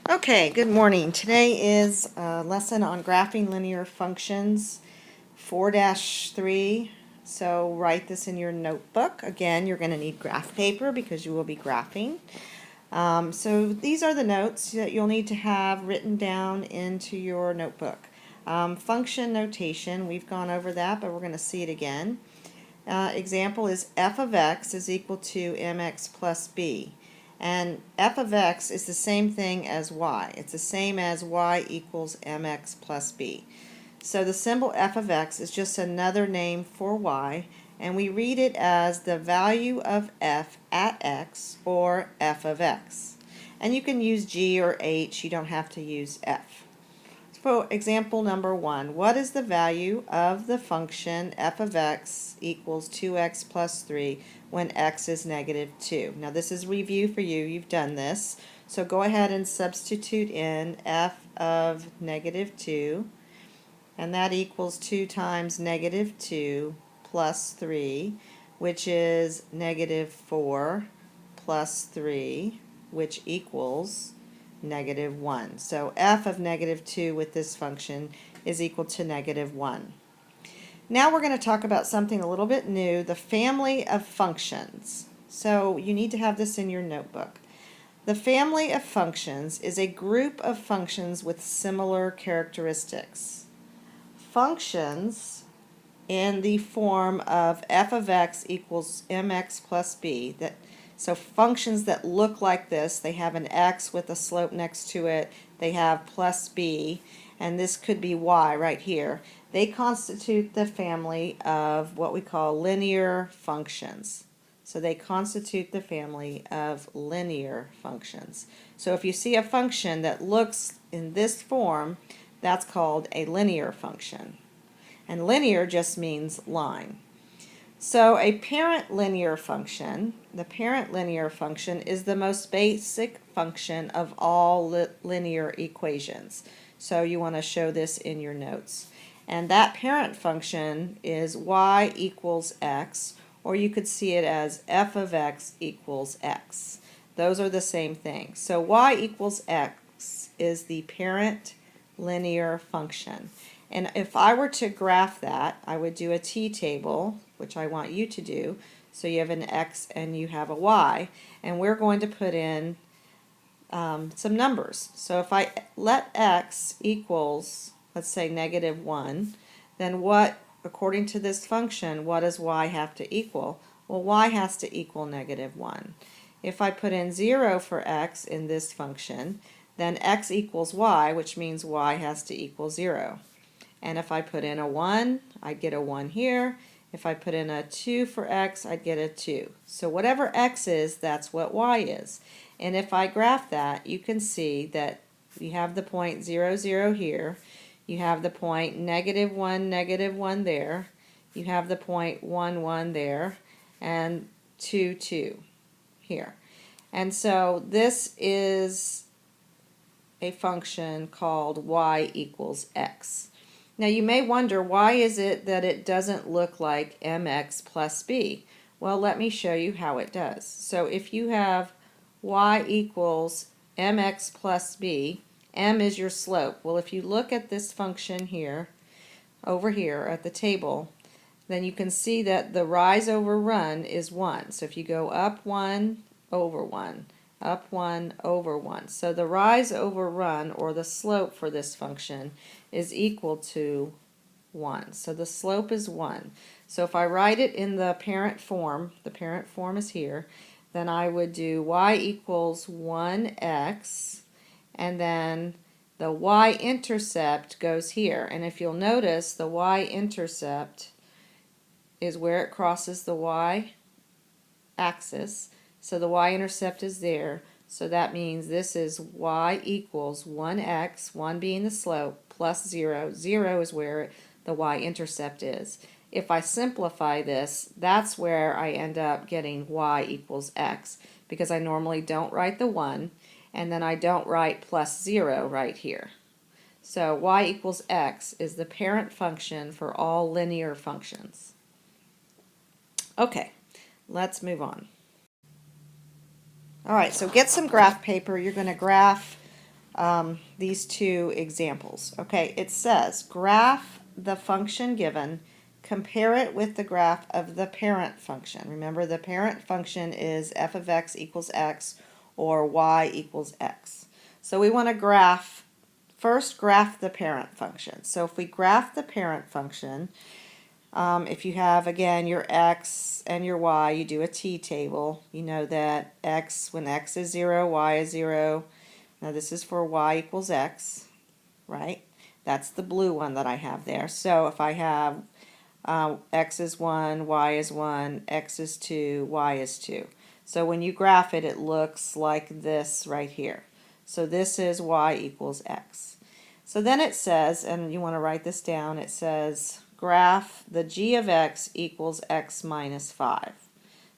Okay, good morning. Today is a lesson on graphing linear functions 4-3. So write this in your notebook. Again, you're going to need graph paper because you will be graphing. So these are the notes that you'll need to have written down into your notebook. Function notation, we've gone over that, but we're going to see it again. Example is f of x is equal to mx plus b. And f of x is the same thing as y. It's the same as y equals mx plus b. So the symbol f of x is just another name for y, and we read it as the value of f at x, or f of x. And you can use g or h, you don't have to use f. For example number 1, what is the value of the function f of x equals 2x plus 3 when x is negative 2? Now this is review for you, you've done this. So go ahead and substitute in f of negative 2, and that equals 2 times negative 2 plus 3, which is negative 4 plus 3, which equals negative 1. So f of negative 2 with this function is equal to negative 1. Now we're going to talk about something a little bit new, the family of functions. So you need to have this in your notebook. The family of functions is a group of functions with similar characteristics. Functions in the form of f of x equals mx plus b, so functions that look like this, they have an x with a slope next to it, they have plus b, and this could be y right here. They constitute the family of what we call linear functions. So they constitute the family of linear functions. So if you see a function that looks in this form, that's called a linear function. And linear just means line. So a parent linear function, the parent linear function is the most basic function of all linear equations. So you want to show this in your notes. And that parent function is y equals x, or you could see it as f of x equals x. Those are the same thing. So y equals x is the parent linear function. And if I were to graph that, I would do a t-table, which I want you to do. So you have an x and you have a y, and we're going to put in some numbers. So if I let x equals, let's say negative 1, then what, according to this function, what does y have to equal? Well, y has to equal negative 1. If I put in 0 for x in this function, then x equals y, which means y has to equal 0. And if I put in a 1, I'd get a 1 here. If I put in a 2 for x, I'd get a 2. So whatever x is, that's what y is. And if I graph that, you can see that you have the point 0, 0 here. You have the point negative 1 there. You have the point 1, 1 there. And 2, 2 here. And so this is a function called y equals x. Now you may wonder, why is it that it doesn't look like mx plus b? Well, let me show you how it does. So if you have y equals mx plus b, m is your slope. Well, if you look at this function here, over here at the table, then you can see that the rise over run is 1. So if you go up 1, over 1, up 1, over 1. So the rise over run, or the slope for this function, is equal to 1. So the slope is 1. So if I write it in the parent form is here, then I would do y equals 1x, and then the y-intercept goes here. And if you'll notice, the y-intercept is where it crosses the y-axis. So the y-intercept is there. So that means this is y equals 1x, 1 being the slope, plus 0. 0 is where the y-intercept is. If I simplify this, that's where I end up getting y equals x, because I normally don't write the 1, and then I don't write plus 0 right here. So y equals x is the parent function for all linear functions. Okay, let's move on. All right, so get some graph paper. You're going to graph these two examples. Okay, it says graph the function given, compare it with the graph of the parent function. Remember, the parent function is f of x equals x or y equals x. So we want to first graph the parent function. So if we graph the parent function, if you have, again, your x and your y, you do a t-table. You know that when x is 0, y is 0. Now this is for y equals x, right? That's the blue one that I have there. So if I have x is 1, y is 1, x is 2, y is 2. So when you graph it, it looks like this right here. So this is y equals x. So then it says, and you want to write this down, it says graph the g of x equals x minus 5.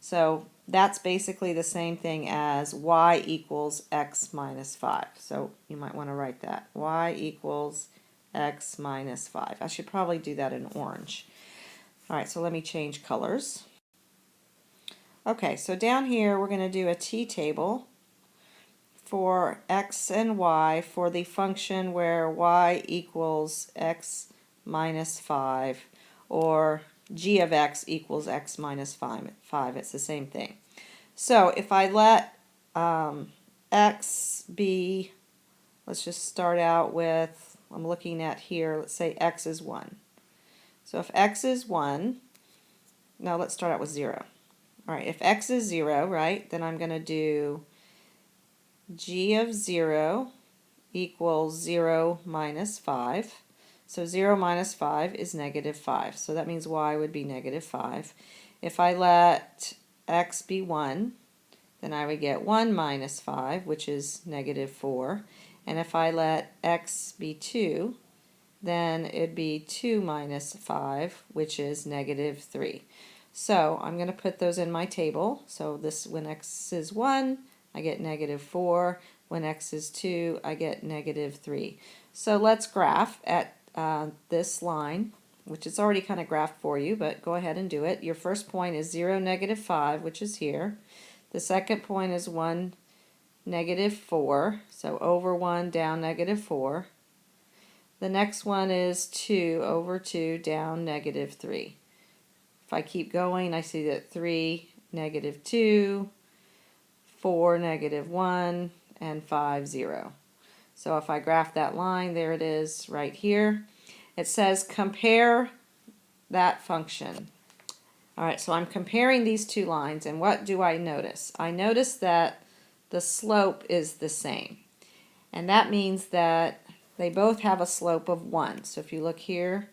So that's basically the same thing as y equals x minus 5. So you might want to write that. Y equals x minus 5. I should probably do that in orange. All right, so let me change colors. Okay, so down here we're going to do a t-table for x and y for the function where y equals x minus 5 or g of x equals x minus 5. It's the same thing. So if I let x be, let's just start out with, I'm looking at here, let's say x is 1. So if x is 1, now let's start out with 0. All right, if x is 0, right, then I'm going to do g of 0 equals 0 minus 5. So 0 minus 5 is negative 5. So that means y would be negative 5. If I let x be 1, then I would get 1 minus 5, which is negative 4. And if I let x be 2, then it'd be 2 minus 5, which is negative 3. So I'm going to put those in my table. So this, when x is 1, I get negative 4. When x is 2, I get negative 3. So let's graph at this line, which is already kind of graphed for you, but go ahead and do it. Your first point is 0, negative 5, which is here. The second point is 1, negative 4. So over 1, down negative 4. The next one is 2 over 2, down negative 3. If I keep going, I see that 3, negative 2, 4, negative 1, and 5, 0. So if I graph that line, there it is right here. It says compare that function. All right, so I'm comparing these two lines, and what do I notice? I notice that the slope is the same. And that means that they both have a slope of 1. So if you look here,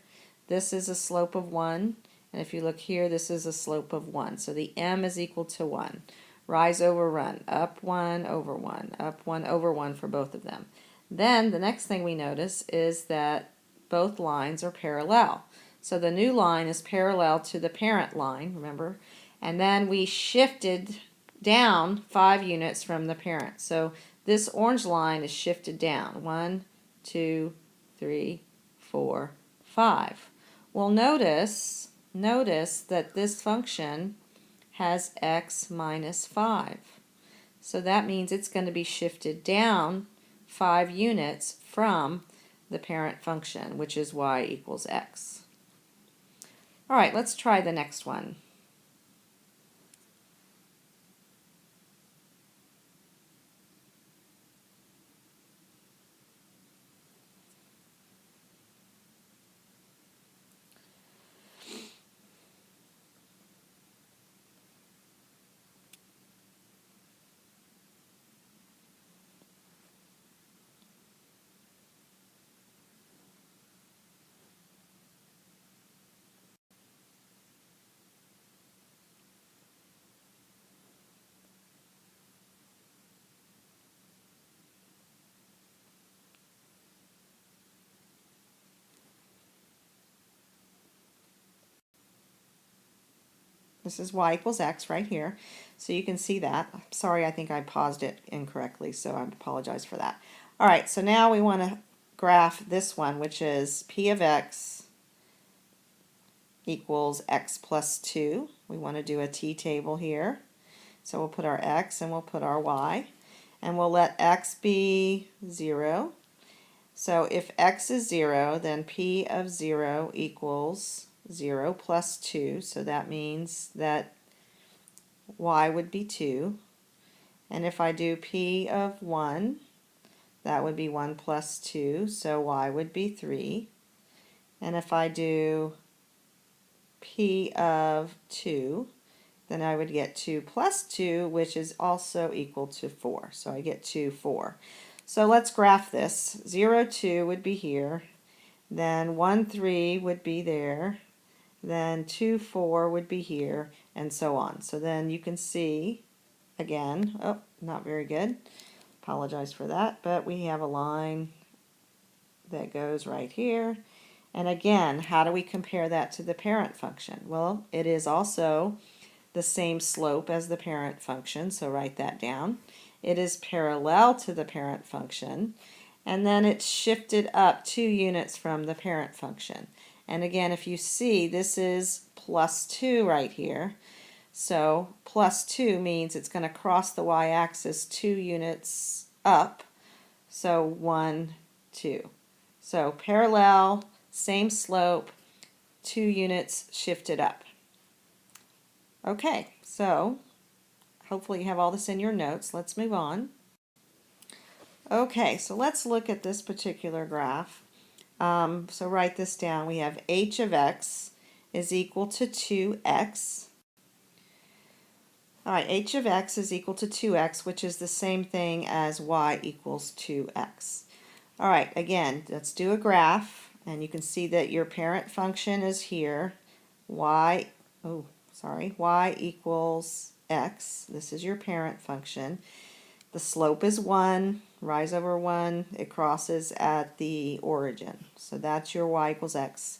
this is a slope of 1. And if you look here, this is a slope of 1. So the m is equal to 1. Rise over run, up 1 over 1, up 1 over 1 for both of them. Then the next thing we notice is that both lines are parallel. So the new line is parallel to the parent line, remember? And then we shifted down 5 units from the parent. So this orange line is shifted down. 1, 2, 3, 4, 5. Well, notice that this function has x minus 5. So that means it's going to be shifted down 5 units from the parent function, which is y equals x. All right, let's try the next one. This is y equals x right here. So you can see that. Sorry, I think I paused it incorrectly, so I apologize for that. All right, so now we want to graph this one, which is p of x equals x plus 2. We want to do a t-table here. So we'll put our x and we'll put our y. And we'll let x be 0. So if x is 0, then p of 0 equals 0 plus 2. So that means that y would be 2. And if I do p of 1, that would be 1 plus 2. So y would be 3. And if I do p of 2, then I would get 2 plus 2, which is also equal to 4. So I get 2, 4. So let's graph this. 0, 2 would be here. Then 1, 3 would be there. Then 2, 4 would be here, and so on. So then you can see, again, oh, not very good. Apologize for that, but we have a line that goes right here. And again, how do we compare that to the parent function? Well, it is also the same slope as the parent function, so write that down. It is parallel to the parent function, and then it's shifted up 2 units from the parent function. And again, if you see, this is plus 2 right here. So plus 2 means it's going to cross the y-axis 2 units up. So 1, 2. So parallel, same slope, 2 units shifted up. Okay, so hopefully you have all this in your notes. Let's move on. Okay, so let's look at this particular graph. So write this down. We have h of x is equal to 2x. All right, h of x is equal to 2x, which is the same thing as y equals 2x. All right, again, let's do a graph, and you can see that your parent function is here. y equals x. This is your parent function. The slope is 1, rise over 1. It crosses at the origin. So that's your y equals x.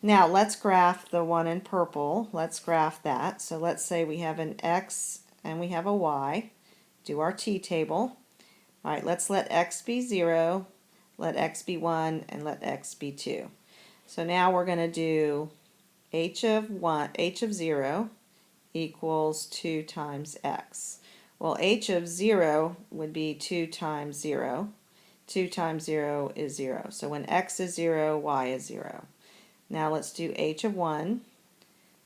Now let's graph the one in purple. Let's graph that. So let's say we have an x and we have a y. Do our t-table. All right, let's let x be 0, let x be 1, and let x be 2. So now we're going to do h of 0 equals 2 times x. Well, h of 0 would be 2 times 0. 2 times 0 is 0. So when x is 0, y is 0. Now let's do h of 1.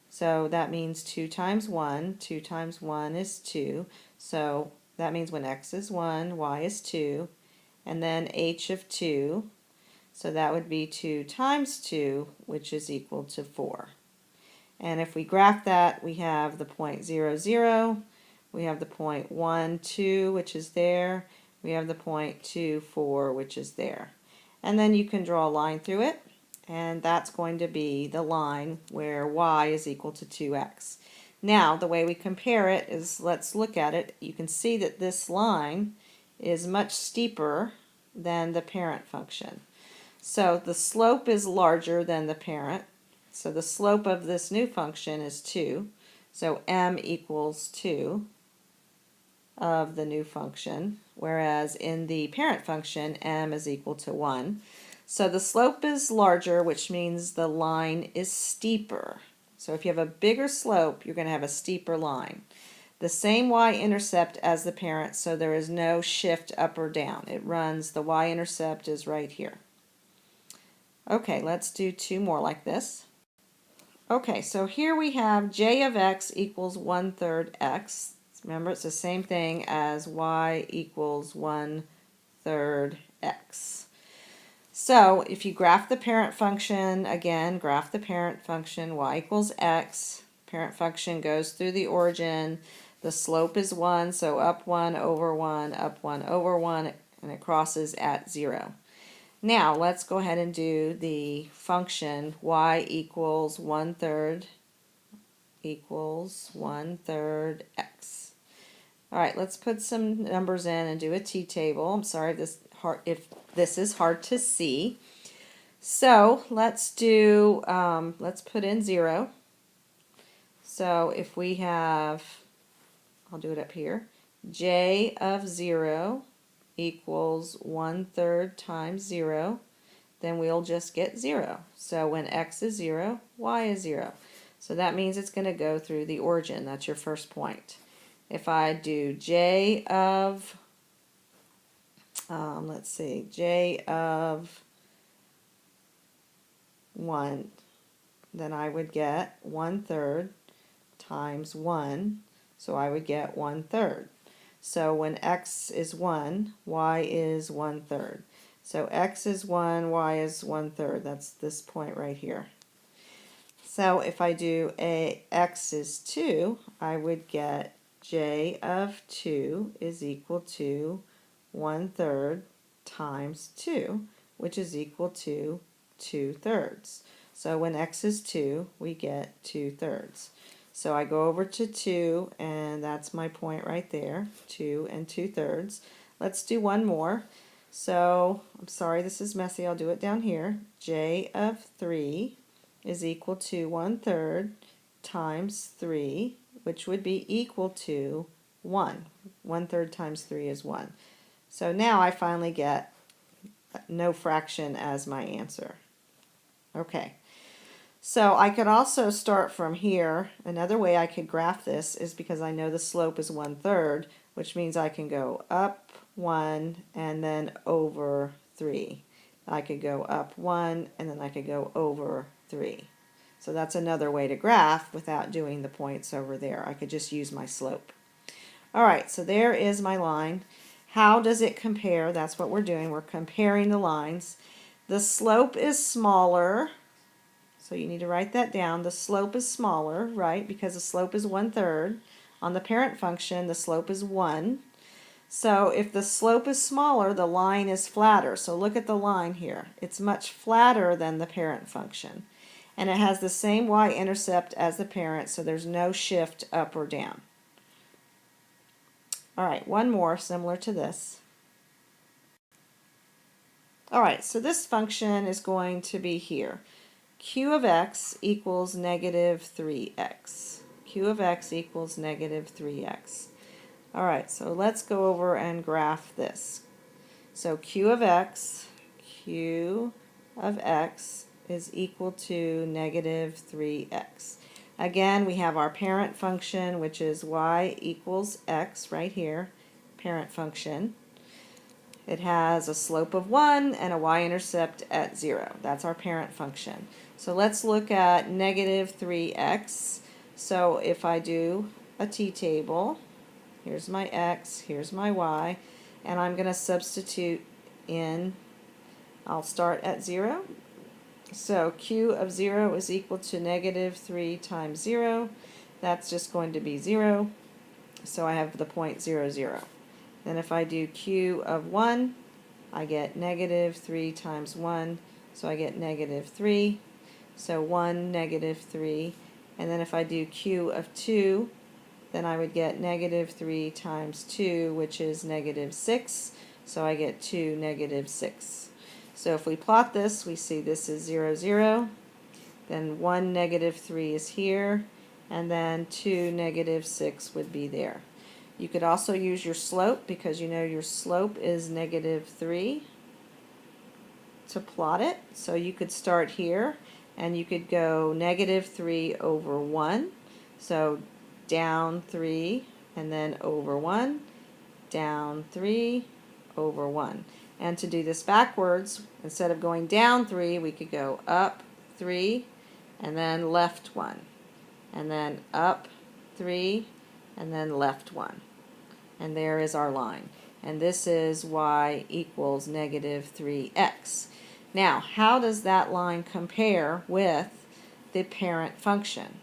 So that means 2 times 1. 2 times 1 is 2. So that means when x is 1, y is 2. And then h of 2. So that would be 2 times 2, which is equal to 4. And if we graph that, we have the point 0, 0. We have the point 1, 2, which is there. We have the point 2, 4, which is there. And then you can draw a line through it, and that's going to be the line where y is equal to 2x. Now, the way we compare it is, let's look at it. You can see that this line is much steeper than the parent function. So the slope is larger than the parent. So the slope of this new function is 2. So m equals 2 of the new function, whereas in the parent function, m is equal to 1. So the slope is larger, which means the line is steeper. So if you have a bigger slope, you're going to have a steeper line. The same y-intercept as the parent, so there is no shift up or down. It runs, the y-intercept is right here. Okay, let's do 2 more like this. Okay, so here we have j of x equals 1/3 x. Remember, it's the same thing as y equals 1/3 x. So if you graph the parent function, again, graph the parent function, y equals x. Parent function goes through the origin. The slope is 1, so up 1 over 1, up 1 over 1, and it crosses at 0. Now, let's go ahead and do the function y equals 1/3 x. All right, let's put some numbers in and do a t-table. I'm sorry if this is hard to see. So let's do, let's put in 0. So if we have, I'll do it up here, j of 0 equals 1/3 times 0, then we'll just get 0. So when x is 0, y is 0. So that means it's going to go through the origin. That's your first point. If I do j of, let's see, j of 1, then I would get 1/3 times 1, so I would get 1/3. So when x is 1, y is 1/3. So x is 1, y is 1/3. That's this point right here. So if I do x is 2, I would get j of 2 is equal to 1/3 times 2, which is equal to 2/3. So when x is 2, we get 2/3. So I go over to 2, and that's my point right there, 2 and 2/3. Let's do one more. So, I'm sorry this is messy, I'll do it down here. J of 3 is equal to 1/3 times 3, which would be equal to 1. 1/3 times 3 is 1. So now I finally get no fraction as my answer. Okay. So I could also start from here. Another way I could graph this is because I know the slope is 1/3, which means I can go up 1 and then over 3. I could go up 1 and then I could go over 3. So that's another way to graph without doing the points over there. I could just use my slope. All right, so there is my line. How does it compare? That's what we're doing. We're comparing the lines. The slope is smaller. So you need to write that down. The slope is smaller, right? Because the slope is 1/3. On the parent function, the slope is 1. So if the slope is smaller, the line is flatter. So look at the line here. It's much flatter than the parent function. And it has the same y-intercept as the parent, so there's no shift up or down. All right, one more similar to this. All right, so this function is going to be here. Q of x equals negative 3x. Q of x equals negative 3x. All right, so let's go over and graph this. So Q of x is equal to negative 3x. Again, we have our parent function, which is y equals x right here, parent function. It has a slope of 1 and a y-intercept at 0. That's our parent function. So let's look at negative 3x. So if I do a t-table, here's my x, here's my y, and I'm going to substitute in, I'll start at 0. So Q of 0 is equal to negative 3 times 0. That's just going to be 0. So I have the point 0, 0. Then if I do Q of 1, I get negative 3 times 1. So I get negative 3. So 1, negative 3. And then if I do Q of 2, then I would get negative 3 times 2, which is negative 6. So I get 2, negative 6. So if we plot this, we see this is 0, 0. Then 1, negative 3 is here. And then 2, negative 6 would be there. You could also use your slope because you know your slope is negative 3 to plot it. So you could start here and you could go negative 3 over 1. So down 3 and then over 1, down 3, over 1. And to do this backwards, instead of going down 3, we could go up 3 and then left 1. And then up 3 and then left 1. And there is our line. And this is y equals negative 3x. Now, how does that line compare with the parent function?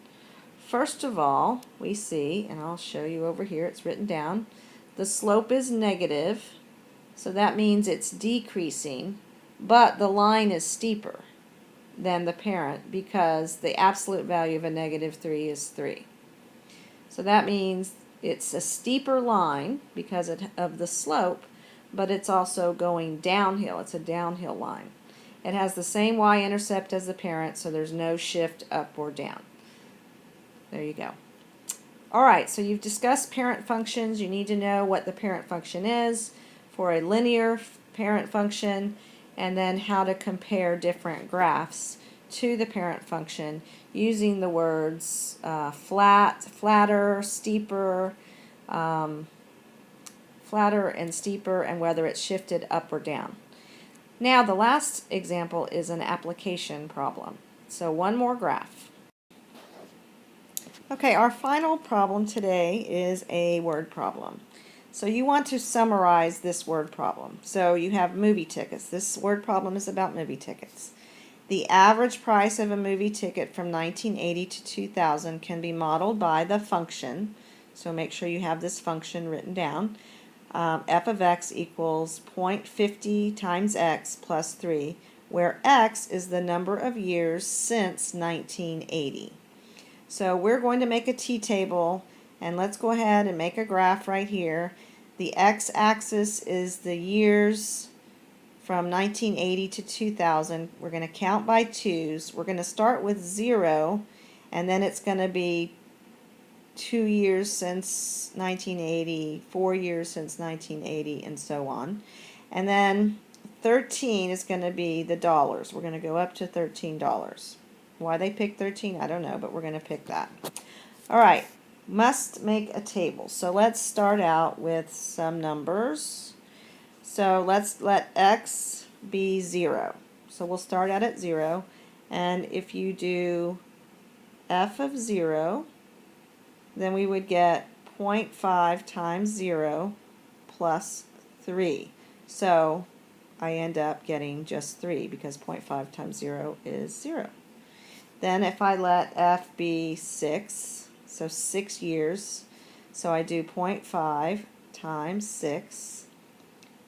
First of all, we see, and I'll show you over here, it's written down, the slope is negative, so that means it's decreasing, but the line is steeper than the parent because the absolute value of a negative 3 is 3. So that means it's a steeper line because of the slope, but it's also going downhill. It's a downhill line. It has the same y-intercept as the parent, so there's no shift up or down. There you go. All right, so you've discussed parent functions. You need to know what the parent function is for a linear parent function, and then how to compare different graphs to the parent function using the words flat, flatter, steeper, flatter and steeper, and whether it's shifted up or down. Now the last example is an application problem. So one more graph. Okay, our final problem today is a word problem. So you want to summarize this word problem. So you have movie tickets. This word problem is about movie tickets. The average price of a movie ticket from 1980 to 2000 can be modeled by the function. So make sure you have this function written down. F of x equals 0.50 times x plus 3, where x is the number of years since 1980. So we're going to make a t-table, and let's go ahead and make a graph right here. The x-axis is the years from 1980 to 2000. We're going to count by twos. We're going to start with 0, and then it's going to be 2 years since 1980, 4 years since 1980, and so on. And then 13 is going to be the dollars. We're going to go up to $13. Why they picked 13, I don't know, but we're going to pick that. All right, must make a table. So let's start out with some numbers. So let's let x be 0. So we'll start out at 0. And if you do f of 0, then we would get 0.5 times 0 plus 3. So I end up getting just 3 because 0.5 times 0 is 0. Then if I let f be 6, so 6 years, so I do 0.5 times 6,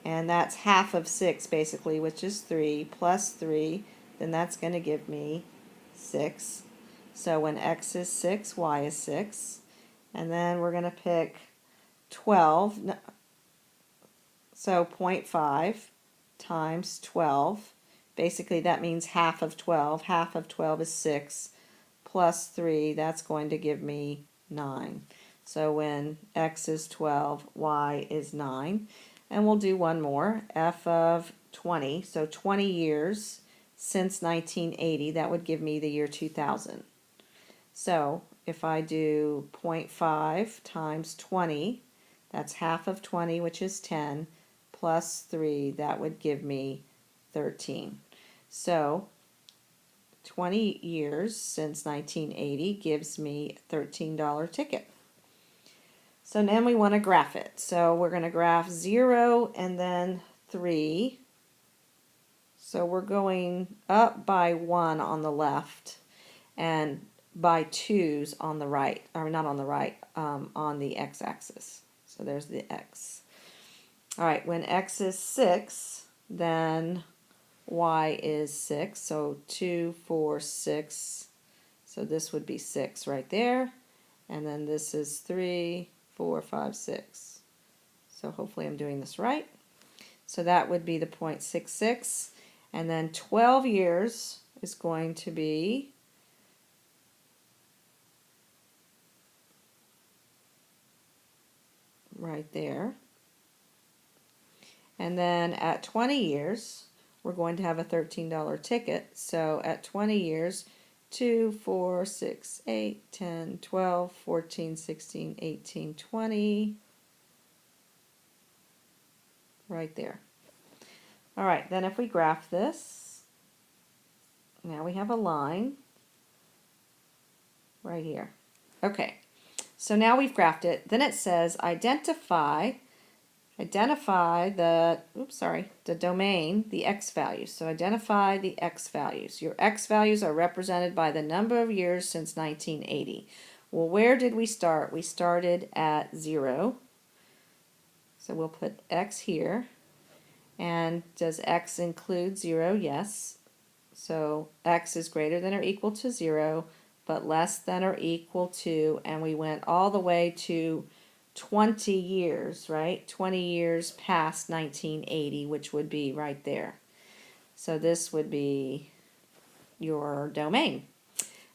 and that's half of 6 basically, which is 3, plus 3, then that's going to give me 6. So when x is 6, y is 6. And then we're going to pick 12, so 0.5 times 12. Basically that means half of 12. Half of 12 is 6 plus 3. That's going to give me 9. So when x is 12, y is 9. And we'll do one more, f of 20. So 20 years since 1980, that would give me the year 2000. So if I do 0.5 times 20, that's half of 20, which is 10, plus 3, that would give me 13. So 20 years since 1980 gives me a $13 ticket. So then we want to graph it. So we're going to graph 0 and then 3. So we're going up by 1 on the left and by 2s on the right, or not on the right, on the x-axis. So there's the x. All right, when x is 6, then y is 6. So 2, 4, 6. So this would be 6 right there. And then this is 3, 4, 5, 6. So hopefully I'm doing this right. So that would be the 0.66. And then 12 years is going to be right there. And then at 20 years, we're going to have a $13 ticket. So at 20 years, 2, 4, 6, 8, 10, 12, 14, 16, 18, 20. Right there. All right, then if we graph this, now we have a line right here. Okay, so now we've graphed it. Then it says identify the, the domain, the x values. So identify the x values. Your x values are represented by the number of years since 1980. Well, where did we start? We started at 0. So we'll put x here. And does x include 0? Yes. So x is greater than or equal to 0, but less than or equal to, and we went all the way to 20 years, right? 20 years past 1980, which would be right there. So this would be your domain.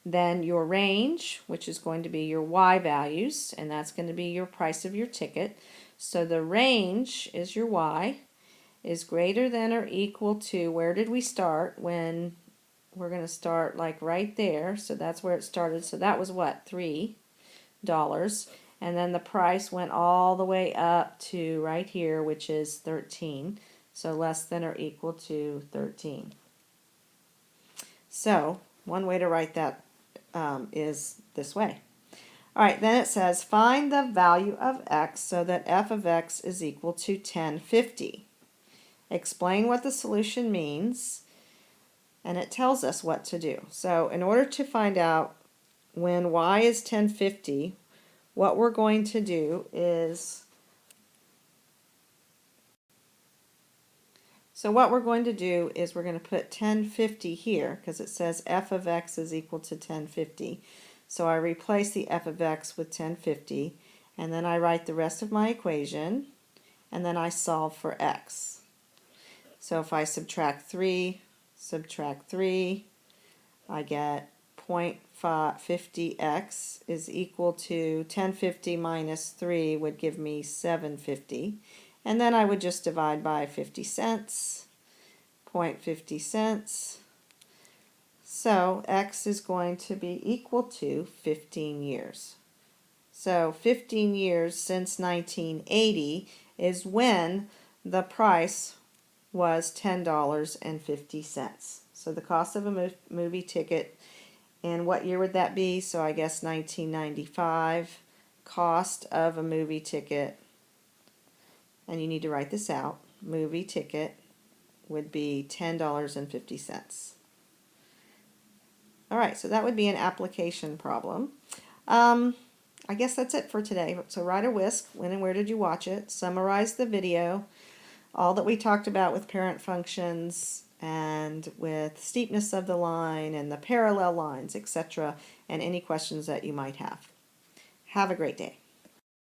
Then your range, which is going to be your y values, and that's going to be your price of your ticket. So the range is your y, is greater than or equal to, where did we start? When we're going to start like right there. So that's where it started. So that was what? $3. and then the price went all the way up to right here, which is 13. So less than or equal to 13. So one way to write that is this way. All right, then it says find the value of x so that f of x is equal to 1050. Explain what the solution means, and it tells us what to do. So in order to find out when y is 1050, what we're going to do is we're going to put 1050 here because it says f of x is equal to 1050. So I replace the f of x with 1050, and then I write the rest of my equation, and then I solve for x. So if I subtract 3, I get 0.50x is equal to 1050 minus 3 would give me 750. And then I would just divide by 50 cents, 0.50 cents. So x is going to be equal to 15 years. So 15 years since 1980 is when the price was $10.50. So the cost of a movie ticket, and what year would that be? So I guess 1995. Cost of a movie ticket, and you need to write this out, movie ticket would be $10.50. All right, so that would be an application problem. I guess that's it for today. So write a WISC, when and where did you watch it, summarize the video, all that we talked about with parent functions and with steepness of the line and the parallel lines, etc., and any questions that you might have. Have a great day.